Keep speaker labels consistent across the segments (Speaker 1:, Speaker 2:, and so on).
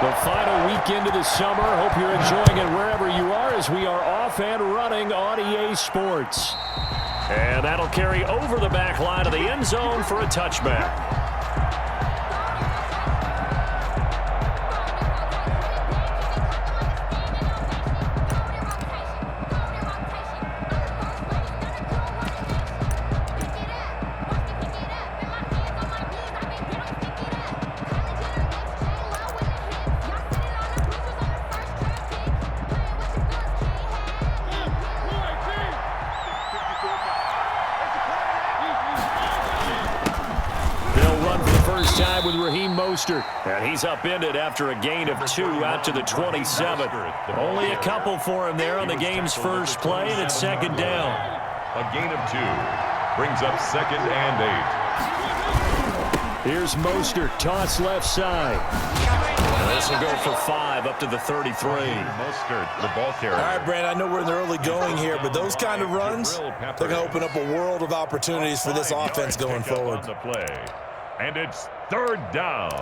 Speaker 1: The final weekend of the summer. Hope you're enjoying it wherever you are as we are off and running on EA Sports. And that'll carry over the back line of the end zone for a touchback. And he's upended after a gain of 2 out to the 27. Only a couple for him there on the game's first play, and it's second down.
Speaker 2: A gain of 2 brings up 2nd and 8.
Speaker 1: Here's Mostert, toss left side. And this will go for 5 up to the 33.
Speaker 2: Mostert, the ball carrier.
Speaker 3: All right, Brand, I know we're in the early going here, but those kind of runs, they're going to open up a world of opportunities for this offense going forward.
Speaker 2: On the play. And it's 3rd down.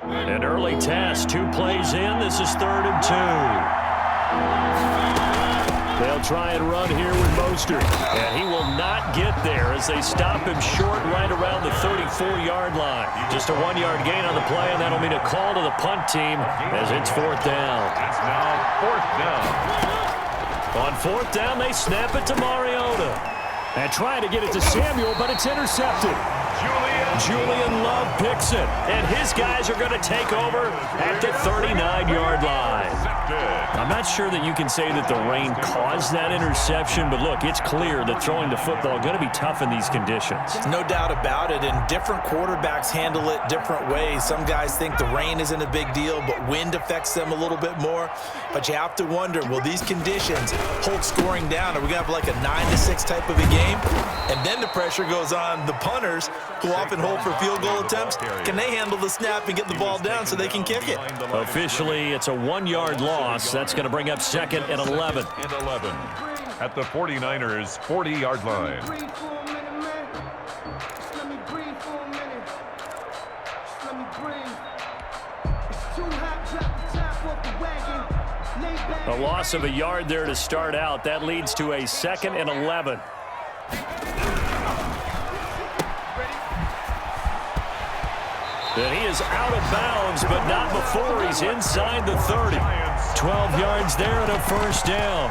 Speaker 1: An early test, 2 plays in. This is 3rd and 2. They'll try and run here with Mostert. And he will not get there as they stop him short right around the 34-yard line. Just a 1-yard gain on the play, and that'll mean a call to the punt team as it's 4th down.
Speaker 2: It's now 4th down.
Speaker 1: On 4th down, they snap it to Mariota. And trying to get it to Samuel, but it's intercepted. Julian Love picks it, and his guys are going to take over at the 39-yard line. I'm not sure that you can say that the rain caused that interception, but look, it's clear that throwing the football is going to be tough in these conditions.
Speaker 3: No doubt about it, and different quarterbacks handle it different ways. Some guys think the rain isn't a big deal, but wind affects them a little bit more. But you have to wonder, will these conditions hold scoring down? Are we going to have like a 9-6 type of a game? And then the pressure goes on the punters, who often hold for field goal attempts. Can they handle the snap and get the ball down so they can kick it?
Speaker 1: Officially, it's a 1-yard loss. That's going to bring up 2nd and 11.
Speaker 2: At the 49ers' 40-yard line.
Speaker 1: A loss of a yard there to start out. That leads to a 2nd and 11. And he is out of bounds, but not before he's inside the 30. 12 yards there and a 1st down.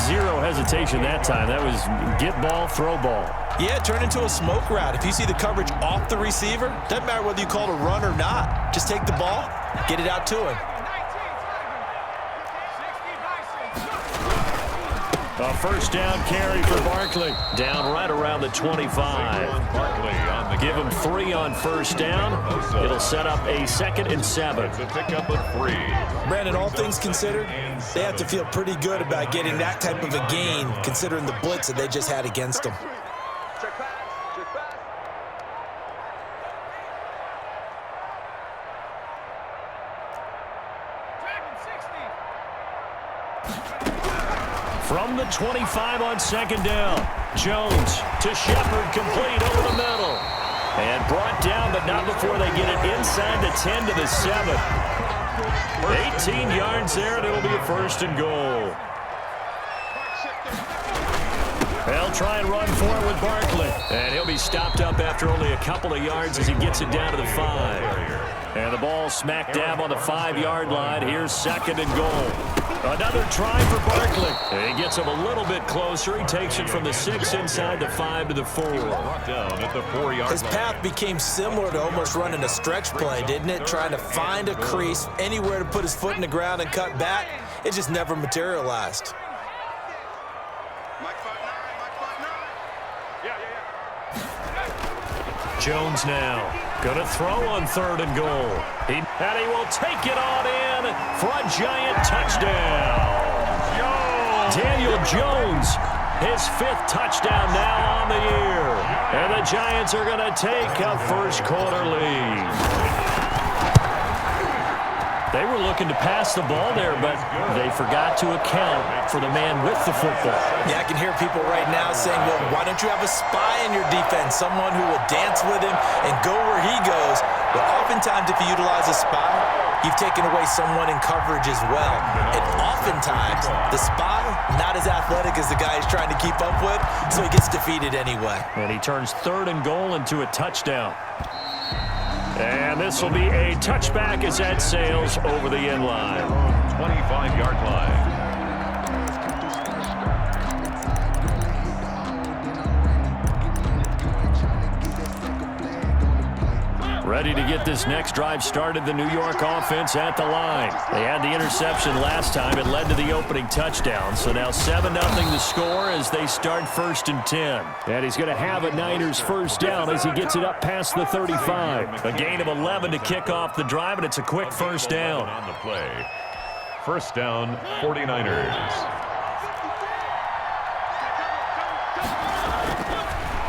Speaker 1: 0 hesitation that time. That was get ball, throw ball.
Speaker 3: Yeah, it turned into a smoke route. If you see the coverage off the receiver, doesn't matter whether you call it a run or not. Just take the ball, get it out to him.
Speaker 1: A 1st down carry for Barkley. Down right around the 25. Give him 3 on 1st down. It'll set up a 2nd and 7.
Speaker 2: It's a pickup of 3.
Speaker 3: Brandon, all things considered, they have to feel pretty good about getting that type of a gain, considering the blitz that they just had against them.
Speaker 1: From the 25 on 2nd down. Jones to Shepard, complete over the middle. And brought down, but not before they get it inside the 10 to the 7. 18 yards there, and it'll be a 1st and goal. They'll try and run for it with Barkley. And he'll be stopped up after only a couple of yards as he gets it down to the 5. And the ball smack dab on the 5-yard line. Here's 2nd and goal. Another try for Barkley. And he gets him a little bit closer. He takes it from the 6 inside the 5 to the 4.
Speaker 2: Down at the 4-yard
Speaker 3: His path became similar to almost running a stretch play, didn't it? Trying to find a crease, anywhere to put his foot in the ground and cut back. It just never materialized.
Speaker 1: Jones now going to throw on 3rd and goal. And he will take it on in for a giant touchdown. Daniel Jones, his 5th touchdown now on the year. And the Giants are going to take a 1st quarter lead. They were looking to pass the ball there, but they forgot to account for the man with the football.
Speaker 3: Yeah, I can hear people right now saying, well, why don't you have a spy in your defense, someone who will dance with him and go where he goes? But oftentimes, if you utilize a spy, you've taken away someone in coverage as well. And oftentimes, the spy, not as athletic as the guy he's trying to keep up with, so he gets defeated anyway.
Speaker 1: And he turns 3rd and goal into a touchdown. And this will be a touchback as that sails over the end line.
Speaker 2: 25-yard line.
Speaker 1: Ready to get this next drive started, the New York offense at the line. They had the interception last time. It led to the opening touchdown. So now 7-0 the score as they start 1st and 10. And he's going to have a Niners first down as he gets it up past the 35. A gain of 11 to kick off the drive, and it's a quick first down.
Speaker 2: On the play. First down, 49ers.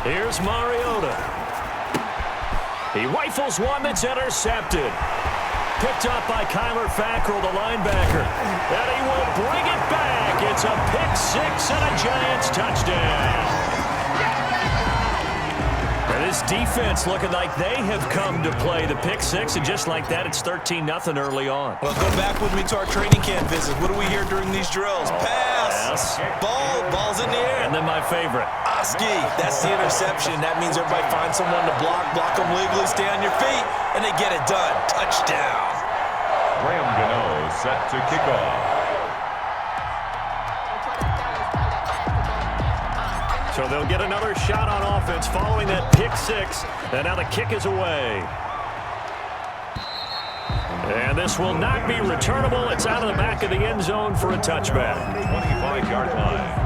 Speaker 1: Here's Mariota. He rifles one that's intercepted. Picked up by Kyler Fackrell, the linebacker. And he will bring it back. It's a pick-6 and a Giants touchdown. And this defense looking like they have come to play the pick-6, and just like that, it's 13-0 early on.
Speaker 3: Well, go back with me to our training camp visit. What do we hear during these drills? Pass. Ball's in the air.
Speaker 1: And then my favorite.
Speaker 3: Oski, that's the interception. That means everybody finds someone to block them legally, stay on your feet, and they get it done. Touchdown.
Speaker 2: Graham Gano set to kick off.
Speaker 1: So they'll get another shot on offense following that pick-6, and now the kick is away. And this will not be returnable. It's out of the back of the end zone for a touchback.
Speaker 2: 25-yard line.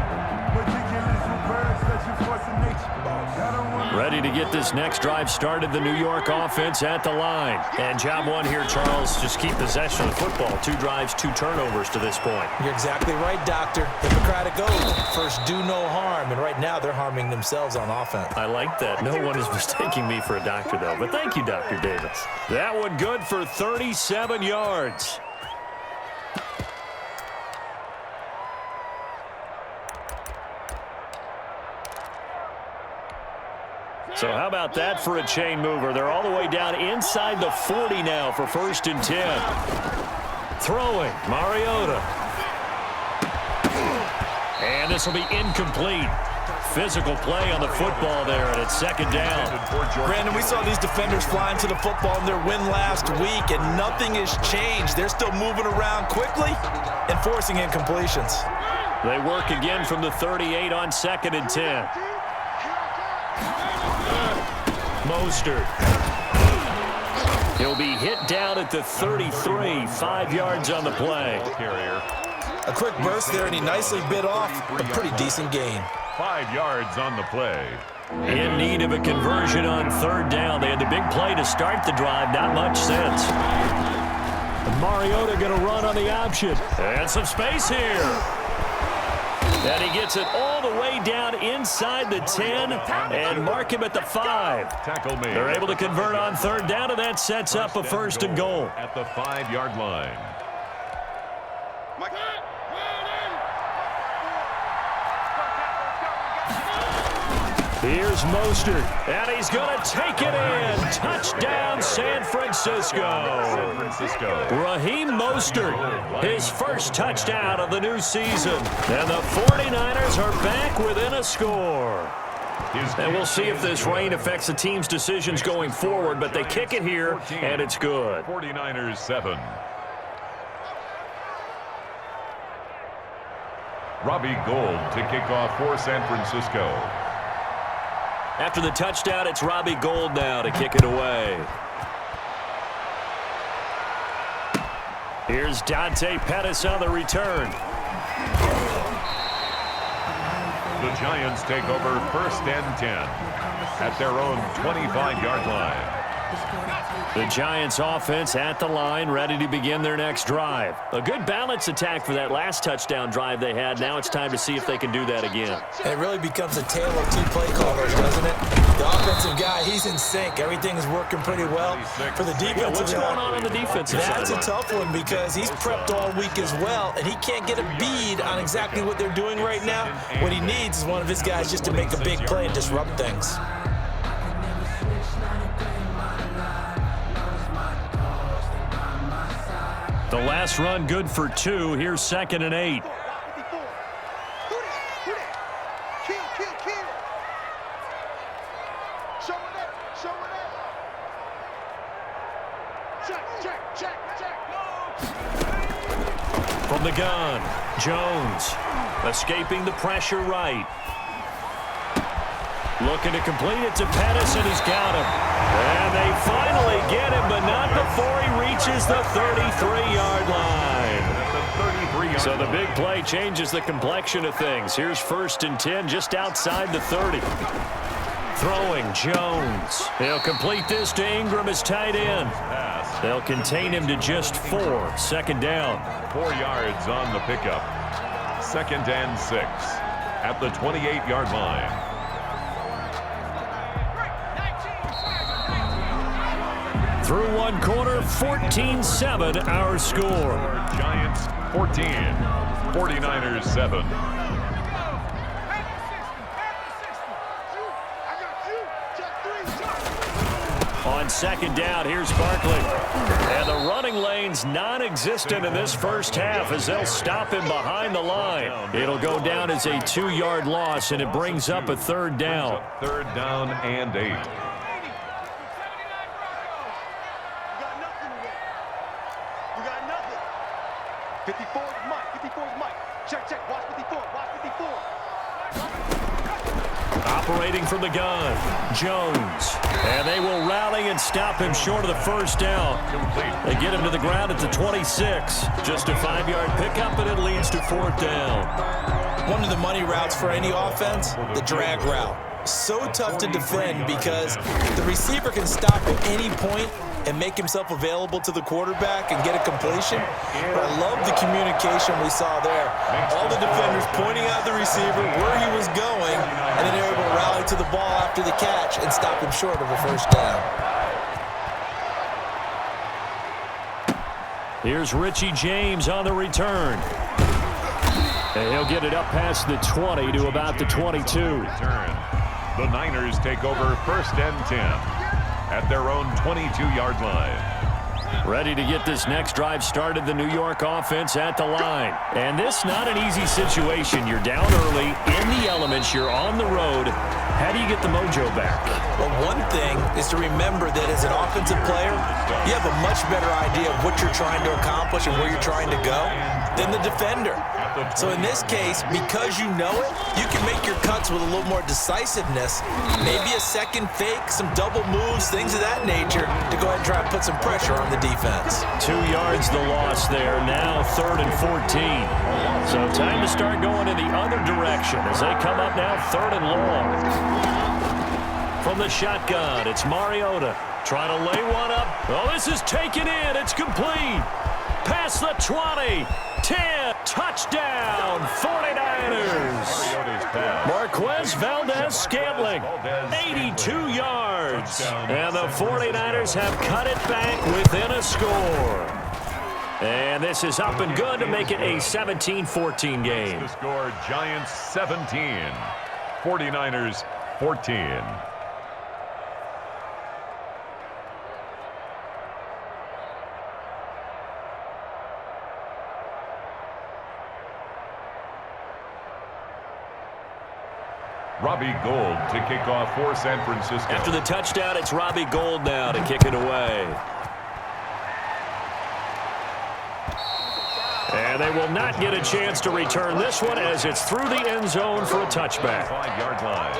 Speaker 1: Ready to get this next drive started, the New York offense at the line. And job one here, Charles, just keep possession of the football. 2 drives, 2 turnovers to this point.
Speaker 3: You're exactly right, Doctor. Hippocratic oath. First, do no harm. And right now, they're harming themselves on offense.
Speaker 1: I like that. No one is mistaking me for a doctor, though. But thank you, Dr. Davis. That one good for 37 yards. So how about that for a chain mover? They're all the way down inside the 40 now for 1st and 10. Throwing, Mariota. And this will be incomplete. Physical play on the football there, and it's 2nd down.
Speaker 3: Brandon, we saw these defenders flying to the football in their win last week, and nothing has changed. They're still moving around quickly and forcing incompletions.
Speaker 1: They work again from the 38 on 2nd and 10. Mostert. He'll be hit down at the 33, 5 yards on the play.
Speaker 3: A quick burst there, and he nicely bit off a pretty decent gain.
Speaker 2: 5 yards on the play.
Speaker 1: In need of a conversion on 3rd down. They had the big play to start the drive. Not much sense. Mariota going to run on the option. And some space here. And he gets it all the way down inside the 10 and mark him at the 5.
Speaker 2: Tackle made.
Speaker 1: They're able to convert on 3rd down, and that sets up a 1st and goal.
Speaker 2: At the 5-yard line.
Speaker 1: Here's Mostert, and he's going to take it in. Touchdown, San Francisco.
Speaker 2: San Francisco.
Speaker 1: Raheem Mostert, his first touchdown of the new season. And the 49ers are back within a score. And we'll see if this rain affects the team's decisions going forward, but they kick it here, and it's good.
Speaker 2: 49ers 7. Robbie Gould to kick off for San Francisco.
Speaker 1: After the touchdown, it's Robbie Gould now to kick it away. Here's Dante Pettis on the return.
Speaker 2: The Giants take over 1st and 10 at their own 25-yard line.
Speaker 1: The Giants offense at the line, ready to begin their next drive. A good balanced attack for that last touchdown drive they had. Now it's time to see if they can do that again.
Speaker 3: It really becomes a tale of two play callers, doesn't it? The offensive guy, he's in sync. Everything is working pretty well. For the defensive
Speaker 1: what's going on the defensive side?
Speaker 3: That's a tough one because he's prepped all week as well, and he can't get a bead on exactly what they're doing right now. What he needs is one of his guys just to make a big play and disrupt things.
Speaker 1: The last run good for 2. Here's 2nd and 8. From the gun, Jones escaping the pressure right. Looking to complete it to Pettis, and he's got him. And they finally get him, but not before he reaches the 33-yard line. So the big play changes the complexion of things. Here's 1st and 10 just outside the 30. Throwing, Jones. He'll complete this to Ingram as tight end. They'll contain him to just 4. 2nd down.
Speaker 2: 4 yards on the pickup. 2nd and 6 at the 28-yard line.
Speaker 1: Through one quarter, 14-7 our score.
Speaker 2: Giants 14, 49ers 7.
Speaker 1: On 2nd down, here's Barkley. And the running lane's non-existent in this first half as they'll stop him behind the line. It'll go down as a 2-yard loss, and it brings up a 3rd down.
Speaker 2: 3rd down and 8.
Speaker 1: Operating from the gun, Jones. And they will rally and stop him short of the 1st down. They get him to the ground at the 26. Just a 5-yard pickup, and it leads to 4th down.
Speaker 3: One of the money routes for any offense, the drag route. So tough to defend because the receiver can stop at any point and make himself available to the quarterback and get a completion. But I love the communication we saw there. All the defenders pointing out the receiver where he was going, and then they were able to rally to the ball after the catch and stop him short of a 1st down.
Speaker 1: Here's Richie James on the return. And he'll get it up past the 20 to about the 22.
Speaker 2: The Niners take over 1st and 10 at their own 22-yard line.
Speaker 1: Ready to get this next drive started, the New York offense at the line. And this not an easy situation. You're down early, in the elements, you're on the road. How do you get the mojo back?
Speaker 3: Well, one thing is to remember that as an offensive player, you have a much better idea of what you're trying to accomplish and where you're trying to go than the defender. So in this case, because you know it, you can make your cuts with a little more decisiveness, maybe a second fake, some double moves, things of that nature, to go ahead and try and put some pressure on the defense.
Speaker 1: 2 yards the loss there, now 3rd and 14. So time to start going in the other direction as they come up now 3rd and long. From the shotgun, it's Mariota trying to lay one up. Oh, this is taken in. It's complete. Past the 20. 10. Touchdown, 49ers. Marquez Valdez-Scantling, 82 yards. And the 49ers have cut it back within a score. And this is up and good to make it a 17-14 game.
Speaker 2: The score, Giants 17, 49ers 14. Robbie Gould to kick off for San Francisco.
Speaker 1: After the touchdown, it's Robbie Gould now to kick it away. And they will not get a chance to return this one as it's through the end zone for a touchback.
Speaker 2: 5-yard line.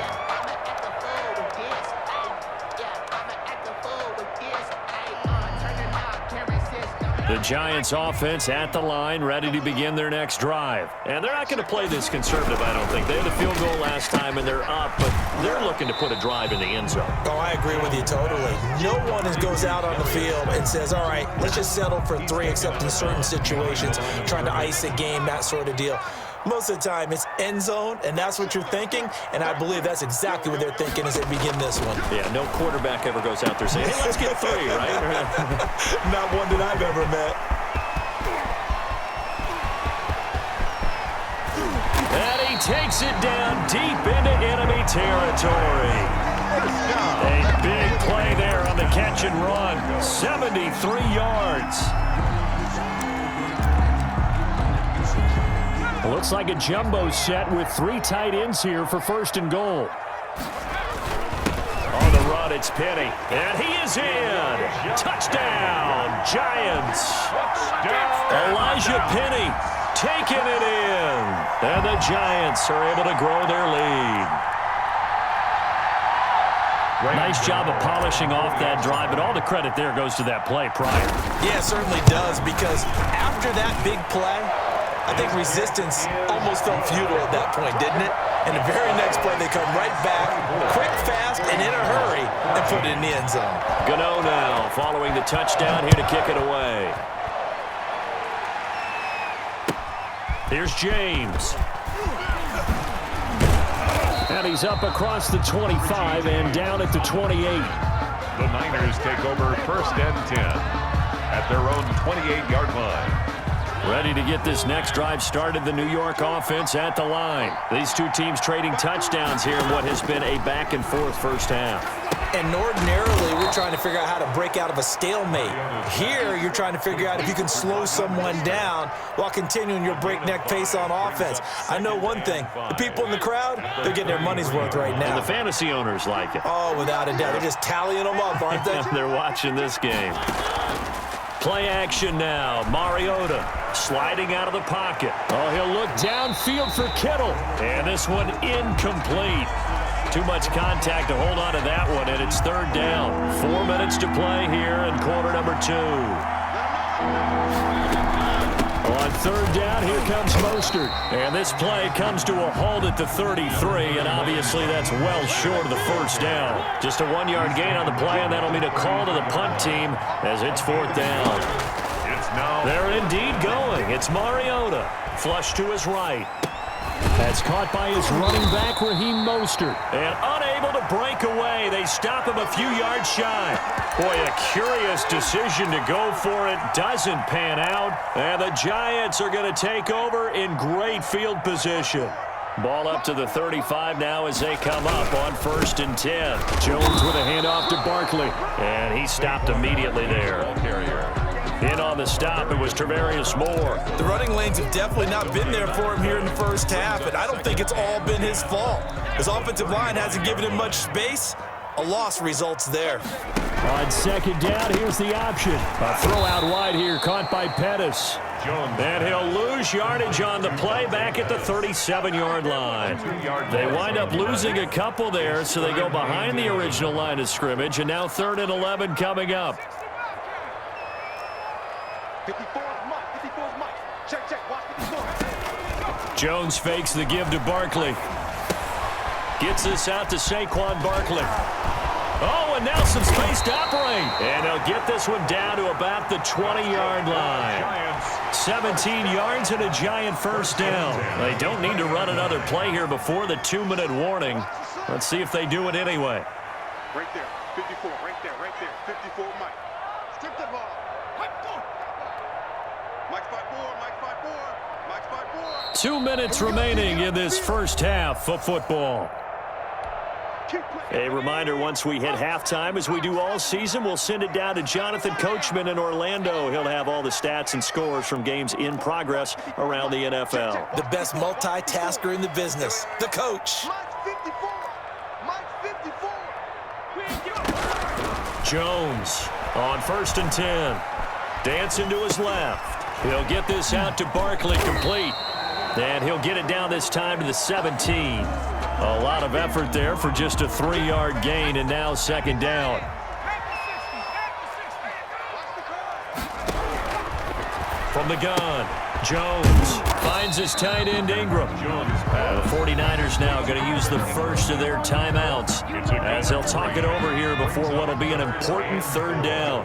Speaker 1: The Giants offense at the line, ready to begin their next drive. And they're not going to play this conservative, I don't think. They had a field goal last time, and they're up, but they're looking to put a drive in the end zone.
Speaker 3: Oh, I agree with you totally. No one goes out on the field and says, all right, let's just settle for 3, except in certain situations, trying to ice a game, that sort of deal. Most of the time, it's end zone, and that's what you're thinking, and I believe that's exactly what they're thinking as they begin this one.
Speaker 1: Yeah, no quarterback ever goes out there saying, hey, let's get 3, right?
Speaker 3: Not one that I've ever met.
Speaker 1: And he takes it down deep into enemy territory. A big play there on the catch and run. 73 yards. Looks like a jumbo set with 3 tight ends here for 1st and goal. On the run, it's Penny. And he is in. Touchdown, Giants. Elijah Penny taking it in. And the Giants are able to grow their lead. Nice job of polishing off that drive, but all the credit there goes to that play prior.
Speaker 3: Yeah, it certainly does, because after that big play, I think resistance almost felt futile at that point, didn't it? And the very next play, they come right back, quick, fast, and in a hurry, and put it in the end zone.
Speaker 1: Gano now, following the touchdown, here to kick it away. Here's James. And he's up across the 25 and down at the 28.
Speaker 2: The Niners take over 1st and 10 at their own 28-yard line.
Speaker 1: Ready to get this next drive started, the New York offense at the line. These two teams trading touchdowns here in what has been a back-and-forth first half.
Speaker 3: And ordinarily, we're trying to figure out how to break out of a stalemate. Here, you're trying to figure out if you can slow someone down while continuing your breakneck pace on offense. I know one thing. The people in the crowd, they're getting their money's worth right now.
Speaker 1: And the fantasy owners like it.
Speaker 3: Oh, without a doubt. They're just tallying them up, aren't they?
Speaker 1: They're watching this game. Play action now. Mariota sliding out of the pocket. Oh, he'll look downfield for Kittle. And this one incomplete. Too much contact to hold on to that one, and it's 3rd down. 4 minutes to play here in quarter number 2. On 3rd down, here comes Mostert. And this play comes to a halt at the 33, and obviously that's well short of the 1st down. Just a 1-yard gain on the play, and that'll mean a call to the punt team as it's 4th down. They're indeed going. It's Mariota. Flush to his right. That's caught by his running back, Raheem Mostert. And unable to break away. They stop him a few yards shy. Boy, a curious decision to go for it. Doesn't pan out. And the Giants are going to take over in great field position. Ball up to the 35 now as they come up on 1st and 10. Jones with a handoff to Barkley. And he stopped immediately there. In on the stop, it was Travarius Moore.
Speaker 3: The running lanes have definitely not been there for him here in the first half, and I don't think it's all been his fault. His offensive line hasn't given him much space. A loss results there.
Speaker 1: On 2nd down, here's the option. A throw out wide here, caught by Pettis. And he'll lose yardage on the play back at the 37-yard line. They wind up losing a couple there, so they go behind the original line of scrimmage, and now 3rd and 11 coming up.
Speaker 4: 54 is Mike. 54 is Mike. Check. Watch 54.
Speaker 1: Jones fakes the give to Barkley. Gets this out to Saquon Barkley. Oh, and now some space to operate. And they'll get this one down to about the 20-yard line. 17 yards and a Giant 1st down. They don't need to run another play here before the 2-minute warning. Let's see if they do it anyway.
Speaker 4: Right there. 54. Right there. 54 Mike. Strip the ball. Mike's 5-4.
Speaker 1: 2 minutes remaining in this first half of football. A reminder, once we hit halftime, as we do all season, we'll send it down to Jonathan Coachman in Orlando. He'll have all the stats and scores from games in progress around the NFL.
Speaker 3: The best multitasker in the business, the coach.
Speaker 4: Mike's 54.
Speaker 1: Jones on 1st and 10. Dancing to his left. He'll get this out to Barkley, complete. And he'll get it down this time to the 17. A lot of effort there for just a 3-yard gain, and now 2nd down. From the gun, Jones finds his tight end Ingram. The 49ers now going to use the first of their timeouts as they'll talk it over here before what will be an important third down.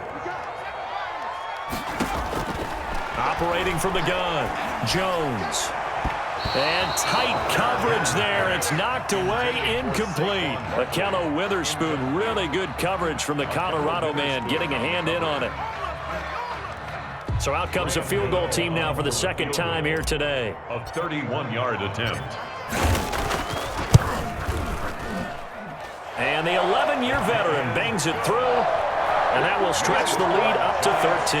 Speaker 1: Operating from the gun, Jones. And tight coverage there. It's knocked away, incomplete. Akello Witherspoon, really good coverage from the Colorado man, getting a hand in on it. So out comes a field goal team now for the second time here today.
Speaker 2: A 31-yard attempt.
Speaker 1: And the 11-year veteran bangs it through, and that will stretch the lead up to 13.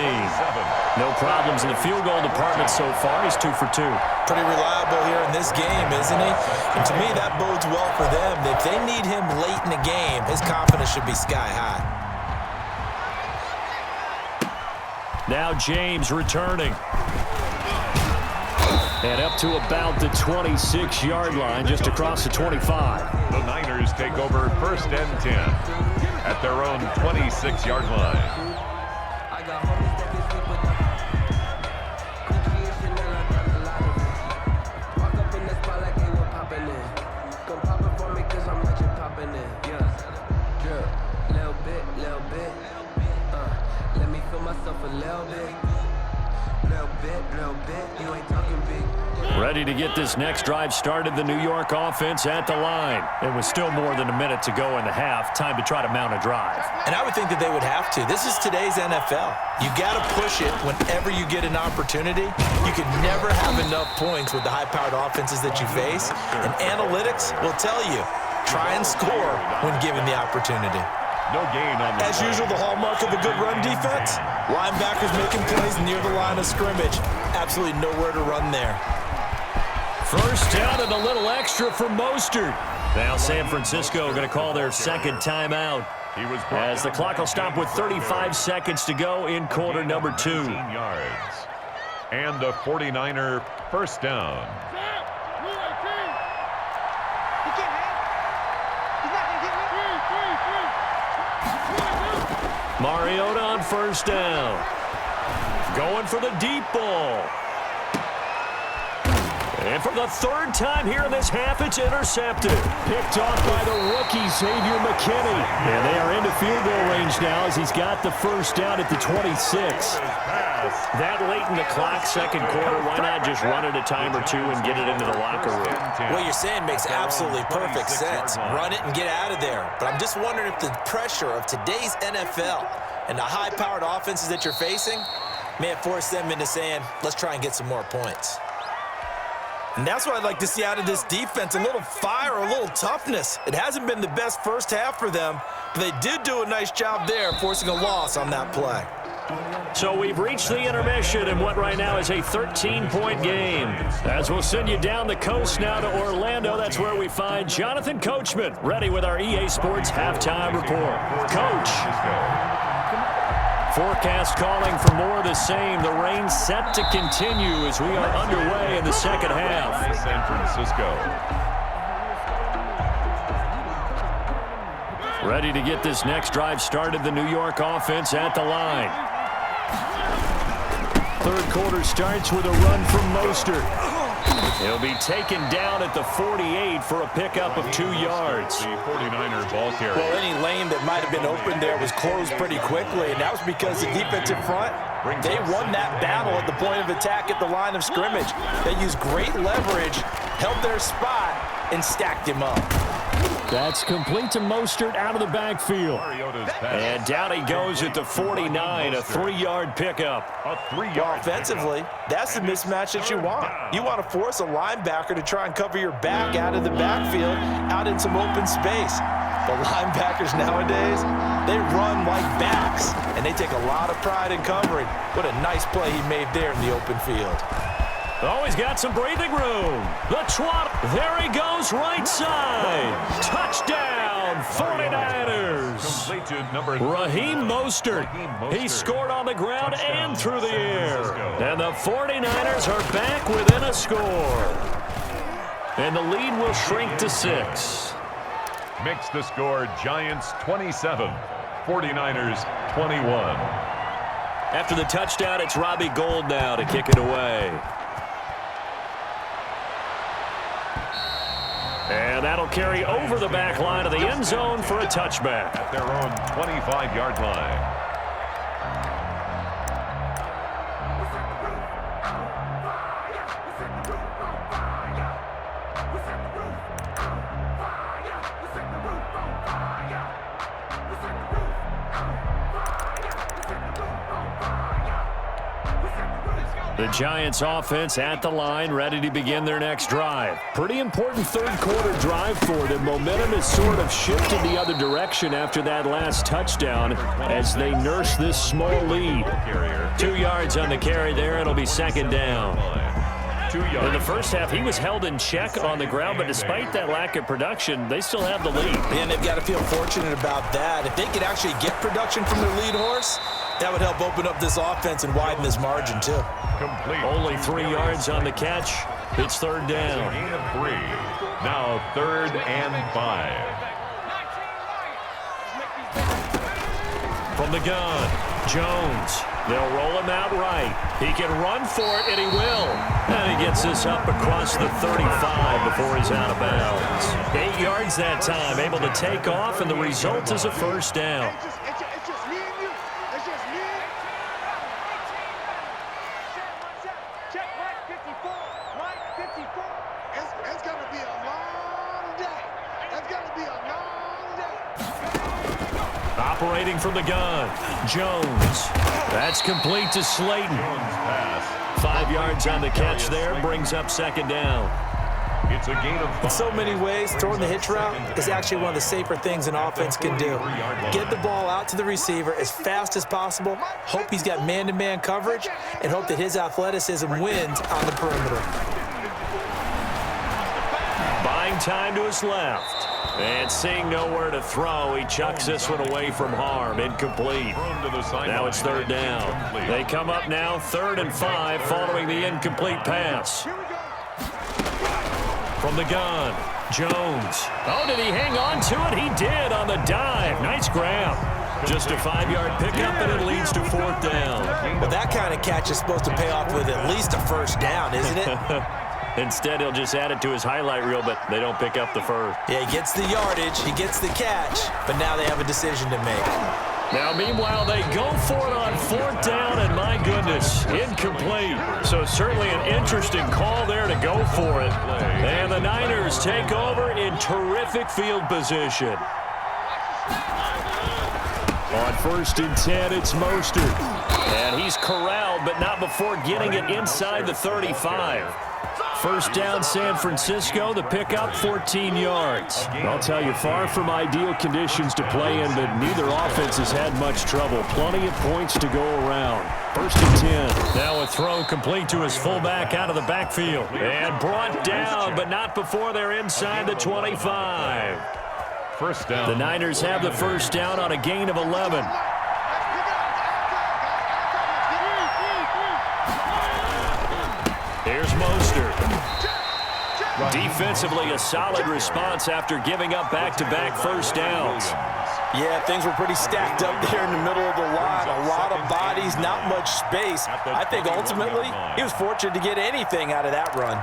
Speaker 1: No problems in the field goal department so far. He's 2 for 2.
Speaker 3: Pretty reliable here in this game, isn't he? And to me, that bodes well for them. If they need him late in the game, his confidence should be sky high.
Speaker 1: Now James returning. And up to about the 26-yard line, just across the 25.
Speaker 2: The Niners take over first and 10 at their own 26-yard line.
Speaker 1: Ready to get this next drive started, the New York offense at the line. It was still more than a minute to go in the half. Time to try to mount a drive.
Speaker 3: And I would think that they would have to. This is today's NFL. You got to push it whenever you get an opportunity. You can never have enough points with the high-powered offenses that you face. And analytics will tell you, try and score when given the opportunity.
Speaker 2: No gain on the
Speaker 3: As usual, the hallmark of a good run defense, linebackers making plays near the line of scrimmage. Absolutely nowhere to run there.
Speaker 1: First down and a little extra for Mostert. Now San Francisco going to call their second timeout as the clock will stop with 35 seconds to go in quarter number 2.
Speaker 2: 18 yards. And a 49er first down.
Speaker 1: Mariota on first down. Going for the deep ball. And for the third time here in this half, it's intercepted. Picked off by the rookie, Xavier McKinney. And they are into field goal range now as he's got the first down at the 26. That late in the clock, second quarter, why not just run it a time or two and get it into the locker room?
Speaker 3: What you're saying makes absolutely perfect sense. Run it and get out of there. But I'm just wondering if the pressure of today's NFL and the high-powered offenses that you're facing may have forced them into saying, let's try and get some more points. And that's what I'd like to see out of this defense, a little fire, a little toughness. It hasn't been the best first half for them, but they did do a nice job there, forcing a loss on that play.
Speaker 1: So we've reached the intermission in what right now is a 13-point game. As we'll send you down the coast now to Orlando, that's where we find Jonathan Coachman, ready with our EA Sports halftime report. Coach. Forecast calling for more of the same. The rain set to continue as we are underway in the second half.
Speaker 2: San Francisco.
Speaker 1: Ready to get this next drive started, the New York offense at the line. Third quarter starts with a run from Mostert. He'll be taken down at the 48 for a pickup of 2 yards.
Speaker 2: The 49er ball carrier.
Speaker 3: Well, any lane that might have been open there was closed pretty quickly, and that was because the defensive front, they won that battle at the point of attack at the line of scrimmage. They used great leverage, held their spot, and stacked him up.
Speaker 1: That's complete to Mostert out of the backfield. And down he goes at the 49, a 3-yard pickup.
Speaker 3: Well, offensively, that's the mismatch that you want. You want to force a linebacker to try and cover your back out of the backfield, out in some open space. But linebackers nowadays, they run like backs, and they take a lot of pride in covering. What a nice play he made there in the open field.
Speaker 1: Oh, he's got some breathing room. The trot. There he goes, right side. Touchdown, 49ers. Raheem Mostert. He scored on the ground and through the air. And the 49ers are back within a score. And the lead will shrink to 6.
Speaker 2: Makes the score Giants 27, 49ers 21.
Speaker 1: After the touchdown, it's Robbie Gould now to kick it away. And that'll carry over the back line of the end zone for a touchback.
Speaker 2: At their own 25-yard line.
Speaker 1: The Giants offense at the line, ready to begin their next drive. Pretty important third quarter drive for them. Momentum has sort of shifted the other direction after that last touchdown as they nurse this small lead. 2 yards on the carry there. It'll be second down. In the first half, he was held in check on the ground, but despite that lack of production, they still have the lead.
Speaker 3: And they've got to feel fortunate about that. If they could actually get production from their lead horse, that would help open up this offense and widen this margin, too.
Speaker 2: Complete.
Speaker 1: Only 3 yards on the catch. It's third down.
Speaker 2: Gain of 3. Now 3rd and 5.
Speaker 1: From the gun, Jones. They'll roll him out right. He can run for it, and he will. And he gets this up across the 35 before he's out of bounds. 8 yards that time, able to take off, and the result is a first down.
Speaker 4: It's just me and you. It's just me. Check right 54. Right 54. It's going to be a long day. It's going to be a long day.
Speaker 1: Operating from the gun, Jones. That's complete to Slayton. 5 yards on the catch there, brings up second down.
Speaker 2: It's a gain of 5.
Speaker 3: In so many ways, throwing the hitch route is actually one of the safer things an offense can do. Get the ball out to the receiver as fast as possible, hope he's got man-to-man coverage, and hope that his athleticism wins on the perimeter.
Speaker 1: Buying time to his left. And seeing nowhere to throw, he chucks this one away from harm. Incomplete. Now it's third down. They come up now 3rd and 5 following the incomplete pass. From the gun, Jones. Oh, did he hang on to it? He did on the dive. Nice grab. Just a 5-yard pickup, and it leads to 4th down.
Speaker 3: Well, that kind of catch is supposed to pay off with at least a first down, isn't it?
Speaker 1: Instead, he'll just add it to his highlight reel, but they don't pick up the first.
Speaker 3: Yeah, he gets the yardage, he gets the catch, but now they have a decision to make.
Speaker 1: Now, meanwhile, they go for it on 4th down, and my goodness, incomplete. So certainly an interesting call there to go for it. And the Niners take over in terrific field position. On 1st and 10, it's Mostert. And he's corralled, but not before getting it inside the 35. First down, San Francisco. The pickup, 14 yards. I'll tell you, far from ideal conditions to play in, but neither offense has had much trouble. Plenty of points to go around. 1st and 10. Now a throw complete to his fullback out of the backfield. And brought down, but not before they're inside the 25.
Speaker 2: First down.
Speaker 1: The Niners have the first down on a gain of 11. Here's Mostert. Defensively, a solid response after giving up back-to-back first downs.
Speaker 3: Yeah, things were pretty stacked up there in the middle of the line. A lot of bodies, not much space. I think ultimately he was fortunate to get anything out of that run.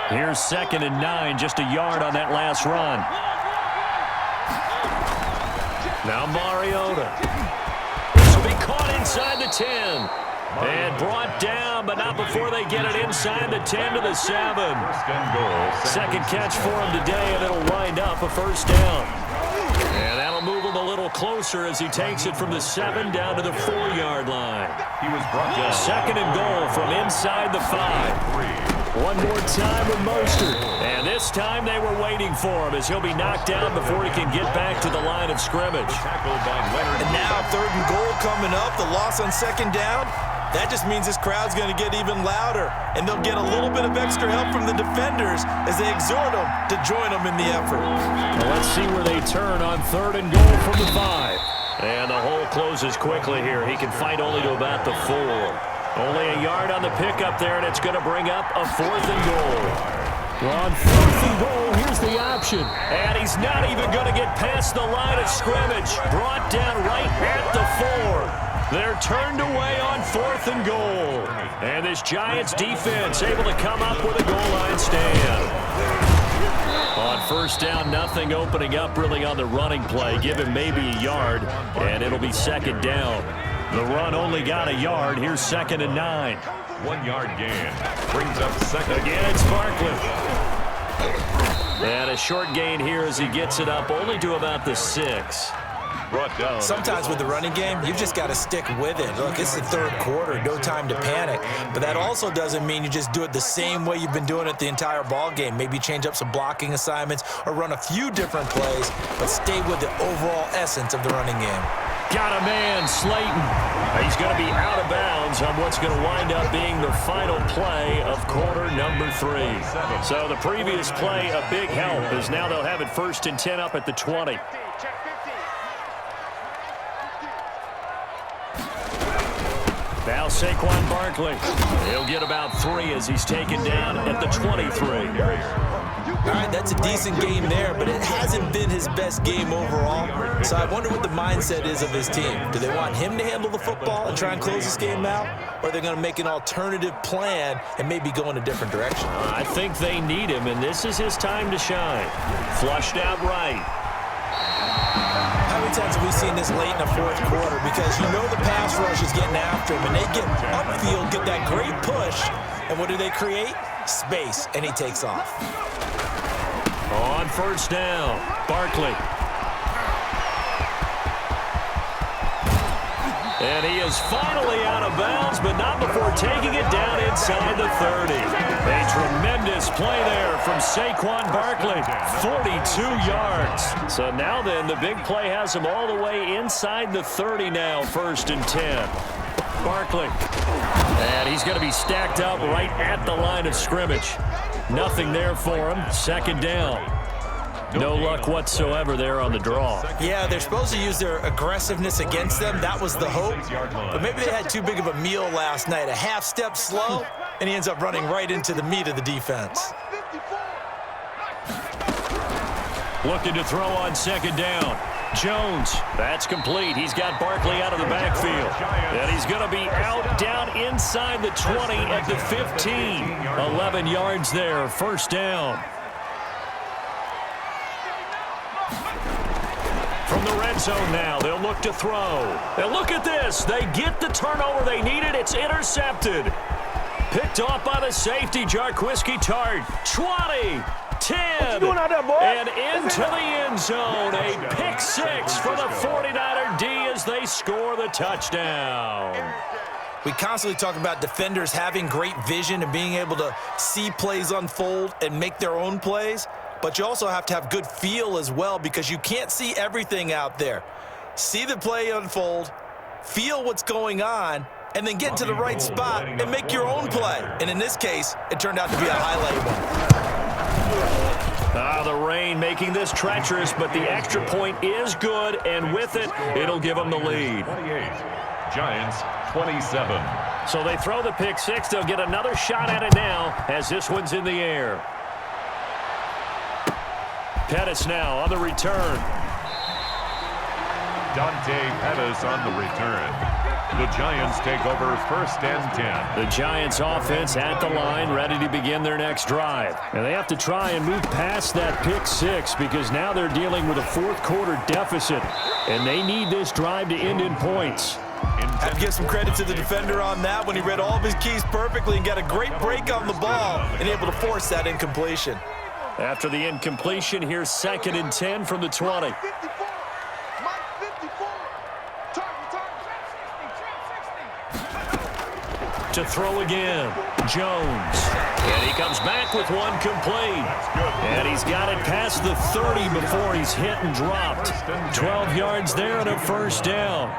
Speaker 1: Here's 2nd and 9, just a yard on that last run. Now Mariota. This will be caught inside the 10. And brought down, but not before they get it inside the 10 to the 7. Second catch for him today, and it'll wind up a first down. And that'll move him a little closer as he takes it from the 7 down to the 4-yard line.
Speaker 2: He was brought down.
Speaker 1: 2nd and goal from inside the 5. One more time with Mostert. And this time they were waiting for him as he'll be knocked down before he can get back to the line of scrimmage.
Speaker 3: And now 3rd and goal coming up. The loss on 2nd down. That just means this crowd's going to get even louder, and they'll get a little bit of extra help from the defenders as they exhort them to join them in the effort.
Speaker 1: Well, let's see where they turn on 3rd and goal from the 5. And the hole closes quickly here. He can fight only to about the 4. Only a yard on the pickup there, and it's going to bring up a 4th and goal. On 4th and goal, here's the option. And he's not even going to get past the line of scrimmage. Brought down right at the 4. They're turned away on 4th and goal. And this Giants defense able to come up with a goal line stand. On 1st down, nothing opening up really on the running play. Give him maybe a yard, and it'll be 2nd down. The run only got a yard. Here's 2nd and 9.
Speaker 2: 1 yard gain. Brings up 2nd.
Speaker 1: Again, it's Barkley. And a short gain here as he gets it up only to about the 6.
Speaker 2: Brought down.
Speaker 3: Sometimes with the running game, you've just got to stick with it. Look, it's the 3rd quarter, no time to panic. But that also doesn't mean you just do it the same way you've been doing it the entire ball game. Maybe change up some blocking assignments or run a few different plays, but stay with the overall essence of the running game.
Speaker 1: Got a man, Slayton. He's going to be out of bounds on what's going to wind up being the final play of quarter number 3. So the previous play, a big help, as now they'll have it 1st and 10 up at the 20. Now Saquon Barkley. He'll get about 3 as he's taken down at the 23.
Speaker 3: All right, that's a decent game there, but it hasn't been his best game overall. So I wonder what the mindset is of his team. Do they want him to handle the football and try and close this game out? Or are they going to make an alternative plan and maybe go in a different direction?
Speaker 1: I think they need him, and this is his time to shine. Flushed out right.
Speaker 3: How many times have we seen this late in the 4th quarter? Because you know the pass rush is getting after him, and they get upfield, get that great push, and what do they create? Space, and he takes off.
Speaker 1: On 1st down, Barkley. And he is finally out of bounds, but not before taking it down inside the 30. A tremendous play there from Saquon Barkley, 42 yards. So now then, the big play has him all the way inside the 30 now, 1st and 10. Barkley. And he's going to be stacked up right at the line of scrimmage. Nothing there for him, 2nd down. No luck whatsoever there on the draw.
Speaker 3: Yeah, they're supposed to use their aggressiveness against them. That was the hope. But maybe they had too big of a meal last night. A half step slow, and he ends up running right into the meat of the defense.
Speaker 1: Looking to throw on 2nd down. Jones, that's complete. He's got Barkley out of the backfield. And he's going to be out down inside the 20 at the 15. 11 yards there, 1st down. From the red zone now, they'll look to throw. And look at this. They get the turnover they needed. It's intercepted. Picked off by the safety, Jarquiski Tart. 20, 10, and into the end zone. A pick 6 for the 49er D as they score the touchdown.
Speaker 3: We constantly talk about defenders having great vision and being able to see plays unfold and make their own plays. But you also have to have good feel as well, because you can't see everything out there. See the play unfold, feel what's going on, and then get to the right spot and make your own play. And in this case, it turned out to be a highlight one.
Speaker 1: The rain making this treacherous, but the extra point is good, and with it, it'll give them the lead.
Speaker 2: 28, Giants 27.
Speaker 1: So they throw the pick 6. They'll get another shot at it now as this one's in the air. Pettis now on the return.
Speaker 2: Dante Pettis on the return. The Giants take over 1st and 10.
Speaker 1: The Giants offense at the line, ready to begin their next drive. And they have to try and move past that pick 6 because now they're dealing with a 4th quarter deficit. And they need this drive to end in points.
Speaker 3: I'd give some credit to the defender on that when he read all of his keys perfectly and got a great break on the ball and able to force that incompletion.
Speaker 1: After the incompletion, here's 2nd and 10 from the 20. To throw again, Jones. And he comes back with one complete. And he's got it past the 30 before he's hit and dropped. 12 yards there and a 1st down.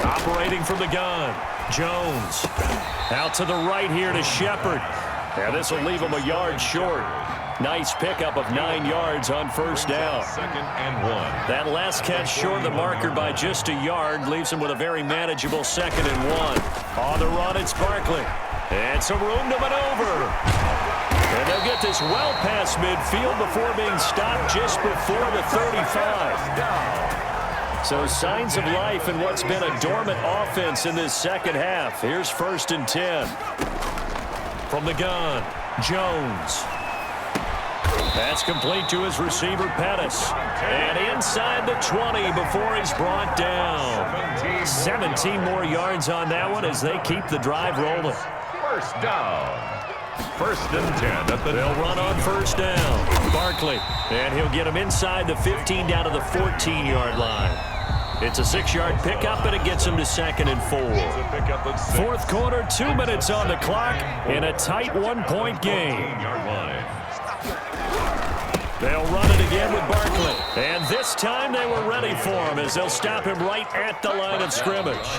Speaker 1: Operating from the gun, Jones. Out to the right here to Shepard. And this will leave him a yard short. Nice pickup of 9 yards on 1st down.
Speaker 2: 2nd and 1.
Speaker 1: That last catch short of the marker by just a yard leaves him with a very manageable 2nd and 1. On the run, it's Barkley. And some room to maneuver. And they'll get this well past midfield before being stopped just before the 35. So signs of life in what's been a dormant offense in this second half. Here's 1st and 10. From the gun, Jones. That's complete to his receiver, Pettis. And inside the 20 before he's brought down. 17 more yards on that one as they keep the drive rolling.
Speaker 2: First down. 1st and 10.
Speaker 1: They'll run on 1st down. Barkley. And he'll get him inside the 15 down to the 14-yard line. It's a 6-yard pickup, and it gets him to 2nd and 4. 4th quarter, 2 minutes on the clock in a tight 1-point game. They'll run it again with Barkley. And this time they were ready for him as they'll stop him right at the line of scrimmage.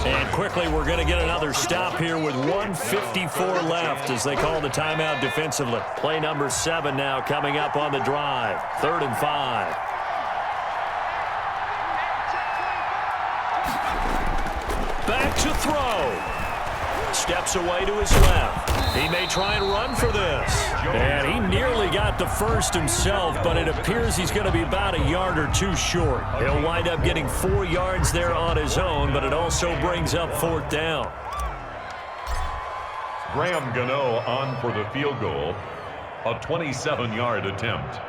Speaker 1: And quickly we're going to get another stop here with 1:54 left as they call the timeout defensively. Play number 7 now coming up on the drive. 3rd and 5. Back to throw. Steps away to his left. He may try and run for this. And he nearly got the first himself, but it appears he's going to be about a yard or two short. He'll wind up getting 4 yards there on his own, but it also brings up 4th down.
Speaker 2: Graham Gano on for the field goal. A 27-yard attempt.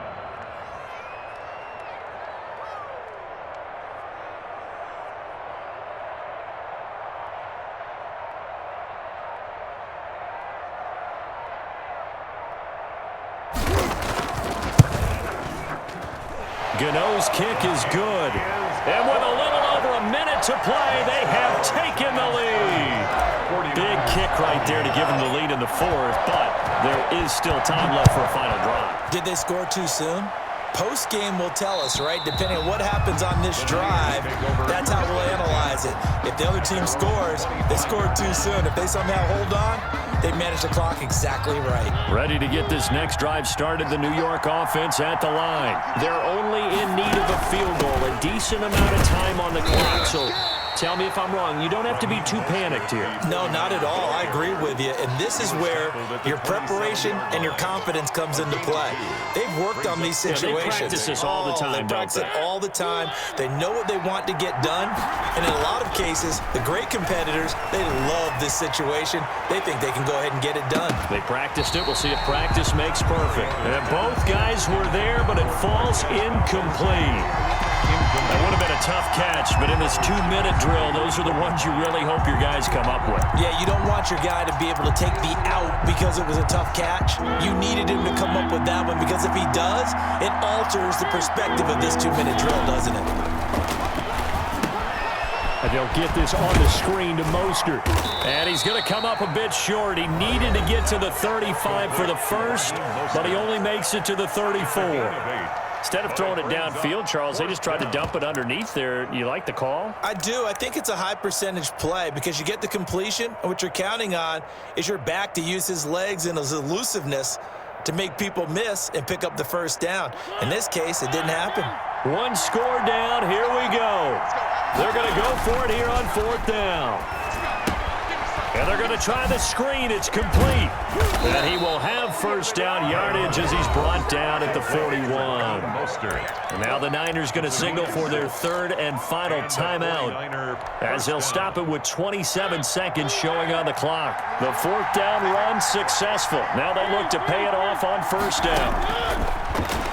Speaker 1: Gano's kick is good. And with a little over a minute to play, they have taken the lead. Big kick right there to give them the lead in the 4th, but there is still time left for a final drive.
Speaker 3: Did they score too soon? Post-game will tell us, right? Depending on what happens on this drive, that's how we'll analyze it. If the other team scores, they scored too soon. If they somehow hold on, they manage the clock exactly right.
Speaker 1: Ready to get this next drive started, the New York offense at the line. They're only in need of a field goal, a decent amount of time on the clock. So tell me if I'm wrong. You don't have to be too panicked here.
Speaker 3: No, not at all. I agree with you. And this is where your preparation and your confidence comes into play. They've worked on these situations.
Speaker 1: They practice this all the time,
Speaker 3: They practice it all the time. They know what they want to get done. And in a lot of cases, the great competitors, they love this situation. They think they can go ahead and get it done.
Speaker 1: They practiced it. We'll see if practice makes perfect. And both guys were there, but it falls incomplete. That would have been a tough catch, but in this 2-minute drill, those are the ones you really hope your guys come up with.
Speaker 3: Yeah, you don't want your guy to be able to take the out because it was a tough catch. You needed him to come up with that one because if he does, it alters the perspective of this 2-minute drill, doesn't it?
Speaker 1: And they'll get this on the screen to Mostert. And he's going to come up a bit short. He needed to get to the 35 for the first, but he only makes it to the 34. Instead of throwing it downfield, Charles, they just tried to dump it underneath there. You like the call?
Speaker 3: I do. I think it's a high percentage play because you get the completion, and what you're counting on is your back to use his legs and his elusiveness to make people miss and pick up the first down. In this case, it didn't happen.
Speaker 1: One score down. Here we go. They're going to go for it here on 4th down. And they're going to try the screen. It's complete. And he will have first down yardage as he's brought down at the 41. And now the Niners going to signal for their 3rd and final timeout as they'll stop it with 27 seconds showing on the clock. The 4th down run successful. Now they look to pay it off on 1st down.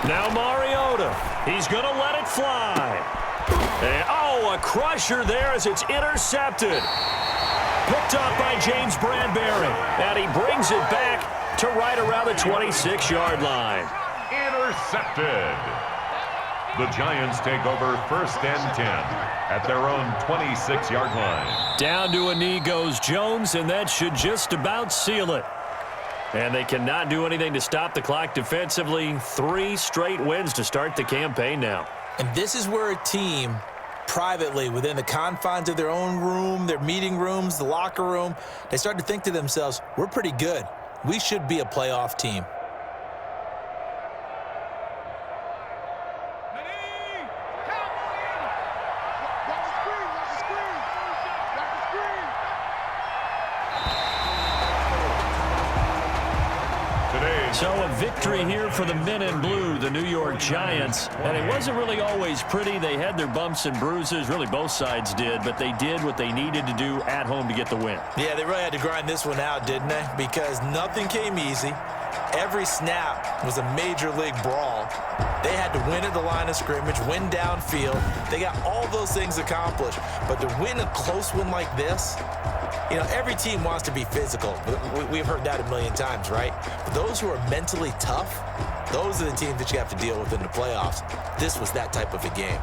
Speaker 1: Now Mariota. He's going to let it fly. And, oh, a crusher there as it's intercepted. Picked up by James Bradbury. And he brings it back to right around the 26-yard line.
Speaker 2: Intercepted. The Giants take over 1st and 10 at their own 26-yard line.
Speaker 1: Down to a knee goes Jones, and that should just about seal it. And they cannot do anything to stop the clock defensively. 3 straight wins to start the campaign now.
Speaker 3: And this is where a team privately, within the confines of their own room, their meeting rooms, the locker room, they start to think to themselves, we're pretty good. We should be a playoff team.
Speaker 1: victory here for the men in blue, the New York Giants. And it wasn't really always pretty. They had their bumps and bruises. Really, both sides did. But they did what they needed to do at home to get the win.
Speaker 3: Yeah, they really had to grind this one out, didn't they? Because nothing came easy. Every snap was a major league brawl. They had to win at the line of scrimmage, win downfield. They got all those things accomplished. But to win a close one like this, you know, every team wants to be physical. We've heard that a million times, right? But those who are mentally tough, those are the teams that you have to deal with in the playoffs. This was that type of a game.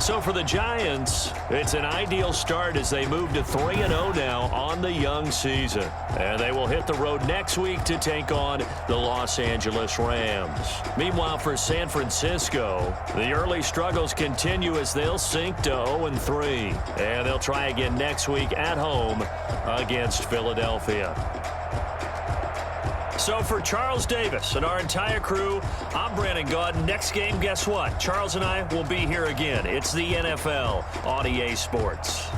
Speaker 1: So for the Giants, it's an ideal start as they move to 3-0 now on the young season. And they will hit the road next week to take on the Los Angeles Rams. Meanwhile, for San Francisco, the early struggles continue as they'll sink to 0-3. And they'll try again next week at home against Philadelphia. So for Charles Davis and our entire crew, I'm Brandon Gaudin. Next game, guess what? Charles and I will be here again. It's the NFL on EA Sports.